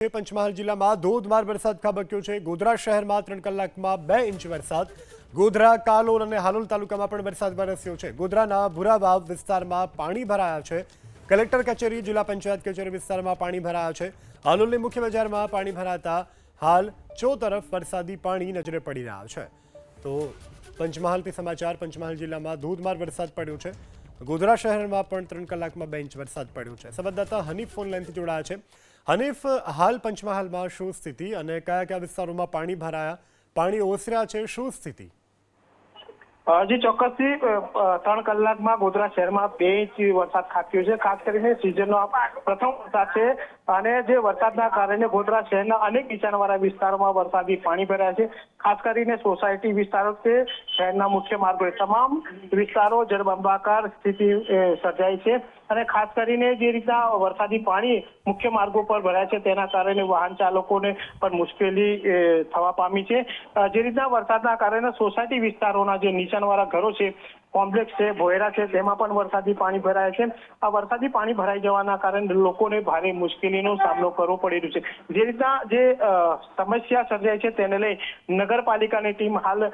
પંચમહાલ જિલ્લામાં ધોધમાર વરસાદ ખાબક્યો છે। ગોધરા શહેરમાં 3 કલાકમાં 2 ઇંચ વરસાદ। ગોધરા, કાલોલ અને હાલોલ તાલુકામાં પણ વરસાદ વરસ્યો છે। ગોધરાના ભુરાવાવ વિસ્તારમાં પાણી ભરાયા છે। કલેક્ટર કચેરી, જિલ્લા પંચાયત કચેરી વિસ્તારમાં પાણી ભરાયા છે। હાલોલની મુખ્ય બજારમાં પાણી ભરાતા હાલ ચોતરફ વરસાદી પાણી નજરે પડી રહ્યા છે। તો પંચમહાલથી સમાચાર। પંચમહાલ જિલ્લામાં ધોધમાર વરસાદ પડ્યો છે। ગોધરા શહેરમાં પણ 3 કલાકમાં 2 ઇંચ વરસાદ પડ્યો છે। સંવાદદાતા હનીફ ફોન લાઈનથી જોડાયા છે। હનીફ, હાલ પંચમહાલમાં શું સ્થિતિ અને કયા કયા વિસ્તારોમાં પાણી ભરાયા, પાણી ઓસર્યા છે, શું સ્થિતિ? જી ચોક્કસથી 3 કલાકમાં ગોધરા શહેરમાં 2 ઇંચ વરસાદ ખાબક્યો છે। ખાસ કરીને સિઝનનો પ્રથમ વરસાદ છે અને જે વરસાદના કારણે ગોધરા શહેરના અનેક નીચાણવાળા વિસ્તારોમાં વરસાદી પાણી ભરાયા છે। ખાસ કરીને સોસાયટી વિસ્તારો છે, શહેરના મુખ્ય માર્ગો, તમામ વિસ્તારો જળબંબાકાર સ્થિતિ સર્જાઈ છે અને ખાસ કરીને જે રીતના વરસાદી પાણી મુખ્ય માર્ગો પર ભરાય છે તેના કારણે વાહન ચાલકોને પણ મુશ્કેલી થવા પામી છે। જે રીતના વરસાદના કારણે સોસાયટી વિસ્તારોના જે નીચાણવાળા ઘરો છે, કોમ્પ્લેક્સ છે, ભોયરા છે, તેમાં પણ વરસાદી પાણી ભરાય છે। આ વરસાદી પાણી ભરાઈ જવાના કારણે લોકોને ભારે મુશ્કેલીનો સામનો કરવો પડી રહ્યો છે। જે રીતના જે સમસ્યા સર્જાય છે તેને લઈ નગરપાલિકાની ટીમ હાલ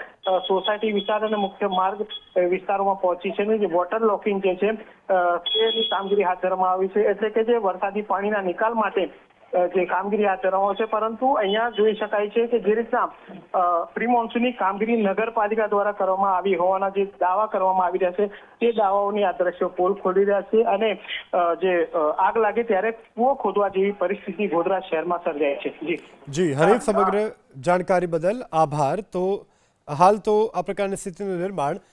સોસાયટી વિસ્તાર અને મુખ્ય માર્ગ વિસ્તારોમાં પહોંચી છે અને જે વોટર લોકિંગ જે છે તેની કામગીરી હાથ ધરવામાં આવી છે, એટલે કે જે વરસાદી પાણીના નિકાલ માટે જે કામગીરી હાથ ધરવામાં છે। પરંતુ અહીંયા જોઈ શકાય છે કે જે રીતના પ્રી મોન્સૂનની કામગીરી નગરપાલિકા દ્વારા કરવામાં આવી હોવાના જે દાવા કરવામાં આવી રહ્યા છે તે દાવાઓની આ દ્રશ્યો પોલ ખોલી રહ્યા છે અને જે આગ લાગે ત્યારે કૂવો ખોદવા જેવી પરિસ્થિતિ ગોધરા શહેરમાં સર્જાય છે। જી હનીફ, સમગ્ર જાણકારી બદલ આભાર। તો હાલ તો આ પ્રકારની સ્થિતિનું નિર્માણ